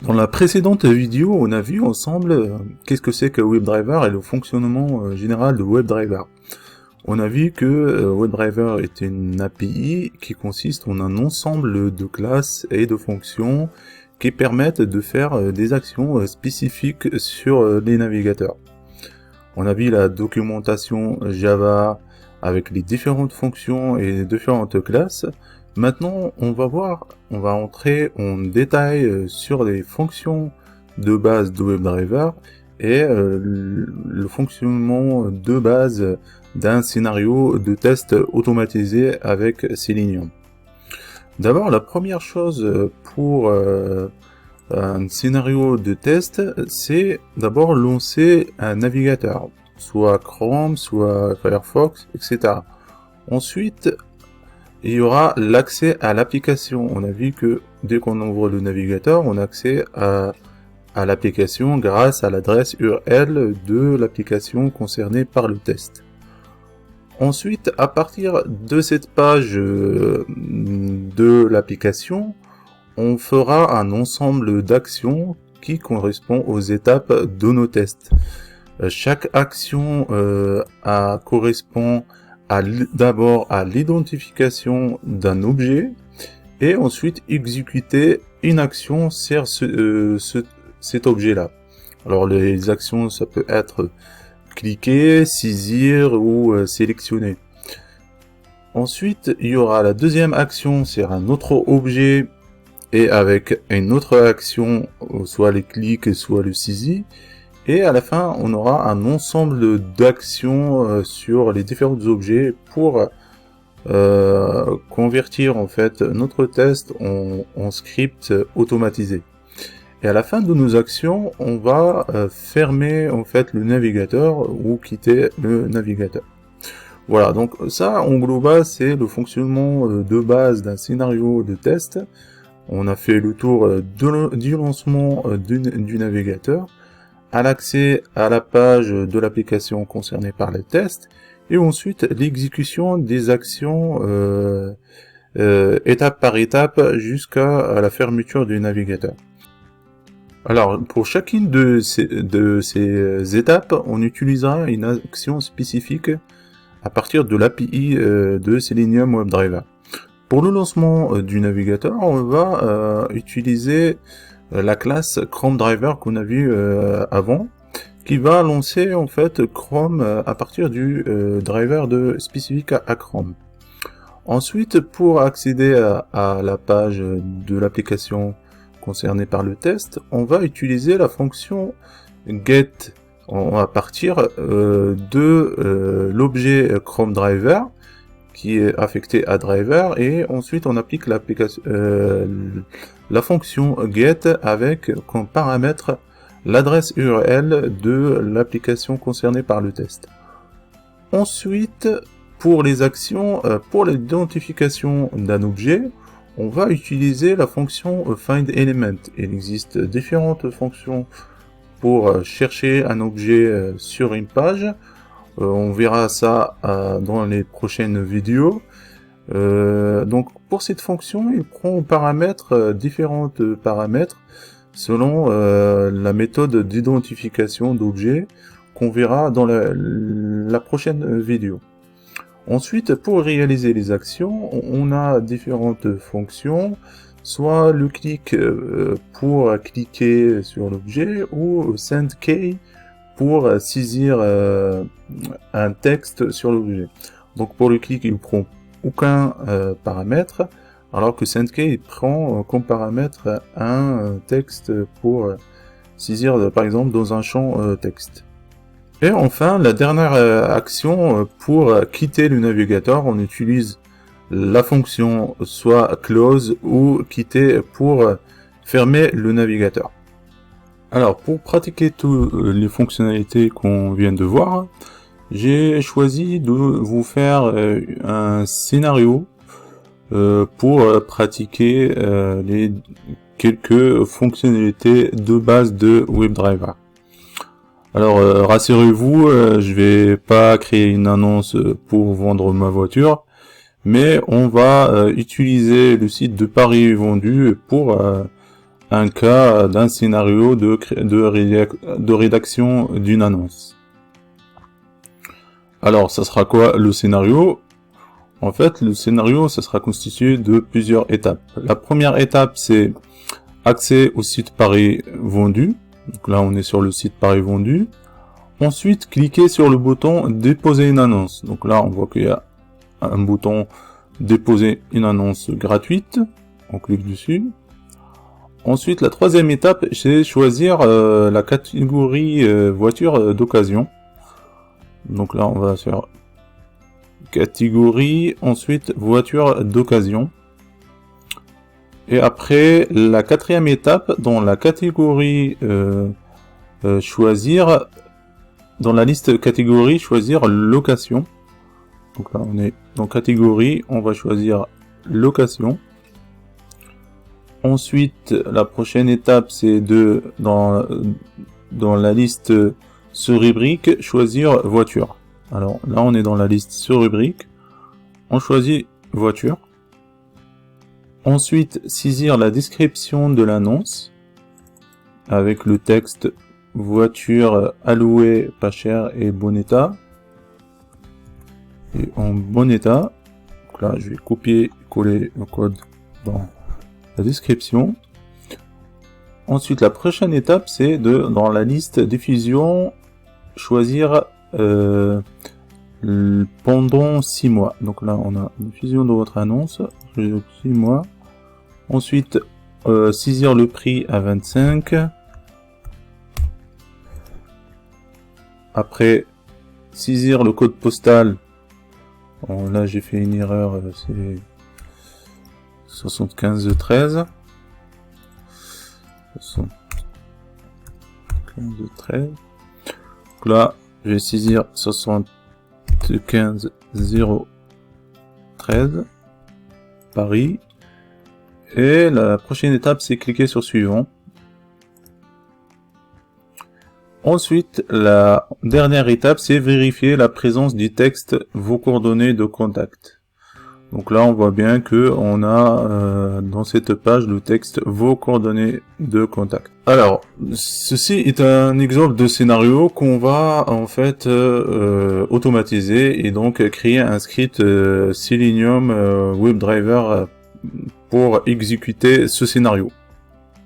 Dans la précédente vidéo, on a vu ensemble qu'est-ce que c'est que WebDriver et le fonctionnement général de WebDriver. On a vu que WebDriver est une API qui consiste en un ensemble de classes et de fonctions qui permettent de faire des actions spécifiques sur les navigateurs. On a vu la documentation Java avec les différentes fonctions et les différentes classes. Maintenant, on va entrer en détail sur les fonctions de base de WebDriver et le fonctionnement de base d'un scénario de test automatisé avec Selenium. D'abord, la première chose pour un scénario de test, c'est d'abord lancer un navigateur, soit Chrome, soit Firefox, etc. Ensuite, il y aura l'accès à l'application. On a vu que dès qu'on ouvre le navigateur, on a accès à l'application grâce à l'adresse URL de l'application concernée par le test. Ensuite, à partir de cette page de l'application, on fera un ensemble d'actions qui correspond aux étapes de nos tests. Chaque action correspond d'abord à l'identification d'un objet et ensuite exécuter une action sur cet objet-là. Alors les actions, ça peut être cliquer, saisir ou sélectionner. Ensuite, il y aura la deuxième action sur un autre objet et avec une autre action, soit les clics, soit le saisie. Et à la fin, on aura un ensemble d'actions sur les différents objets pour convertir en fait notre test en script automatisé. Et à la fin de nos actions, on va fermer en fait le navigateur ou quitter le navigateur. Voilà, donc ça en global c'est le fonctionnement de base d'un scénario de test. On a fait le tour du lancement du navigateur, à l'accès à la page de l'application concernée par les tests, et ensuite l'exécution des actions étape par étape jusqu'à la fermeture du navigateur. Alors, pour chacune de ces étapes, on utilisera une action spécifique à partir de l'API de Selenium WebDriver. Pour le lancement du navigateur, on va utiliser la classe Chrome Driver qu'on a vu avant, qui va lancer en fait Chrome à partir du driver spécifique à Chrome. Ensuite, pour accéder à la page de l'application concernée par le test, on va utiliser la fonction get à partir de l'objet Chrome Driver qui est affecté à driver, et ensuite on applique la fonction get avec comme paramètre l'adresse URL de l'application concernée par le test. Ensuite, pour les actions, pour l'identification d'un objet, on va utiliser la fonction findElement. Il existe différentes fonctions pour chercher un objet sur une page. On verra ça dans les prochaines vidéos. Donc pour cette fonction, il prend différents paramètres selon la méthode d'identification d'objets qu'on verra dans la prochaine vidéo. Ensuite, pour réaliser les actions, on a différentes fonctions, soit le clic pour cliquer sur l'objet, ou sendKey pour saisir un texte sur l'objet. Donc pour le clic, il ne prend aucun paramètre, alors que sendKey il prend comme paramètre un texte pour saisir par exemple dans un champ texte. Et enfin, la dernière action, pour quitter le navigateur, on utilise la fonction soit close ou quitter pour fermer le navigateur. Alors, pour pratiquer toutes les fonctionnalités qu'on vient de voir, j'ai choisi de vous faire un scénario pour pratiquer les quelques fonctionnalités de base de WebDriver. Alors, rassurez-vous, je vais pas créer une annonce pour vendre ma voiture, mais on va utiliser le site de Paris Vendu pour un cas d'un scénario de rédaction d'une annonce. Alors, ça sera quoi le scénario? En fait, le scénario, ça sera constitué de plusieurs étapes. La première étape, c'est accès au site Paris vendu. Donc là, on est sur le site Paris vendu. Ensuite, cliquez sur le bouton déposer une annonce. Donc là, on voit qu'il y a un bouton déposer une annonce gratuite. On clique dessus. Ensuite, la troisième étape, c'est choisir la catégorie voiture d'occasion. Donc là, on va faire catégorie, ensuite voiture d'occasion. Et après, la quatrième étape, dans la catégorie choisir, dans la liste catégorie, choisir location. Donc là, on est dans catégorie, on va choisir location. Ensuite, la prochaine étape, c'est dans la liste sur rubrique, choisir voiture. Alors là, on est dans la liste sur rubrique. On choisit voiture. Ensuite, saisir la description de l'annonce avec le texte voiture allouée pas cher et bon état. Et en bon état. Donc là, je vais copier-coller le code dans la description. Ensuite, la prochaine étape, c'est dans la liste diffusion, choisir pendant 6 mois. Donc là, on a une diffusion de votre annonce, 6 mois. Ensuite, saisir le prix à 25. Après, saisir le code postal. Bon, là, j'ai fait une erreur, c'est 7513. 7513. Donc là, je vais saisir 75013 Paris. Et la prochaine étape, c'est cliquer sur suivant. Ensuite, la dernière étape, c'est vérifier la présence du texte vos coordonnées de contact. Donc là, on voit bien que on a dans cette page le texte vos coordonnées de contact. Alors, ceci est un exemple de scénario qu'on va en fait automatiser et donc créer un script Selenium WebDriver pour exécuter ce scénario.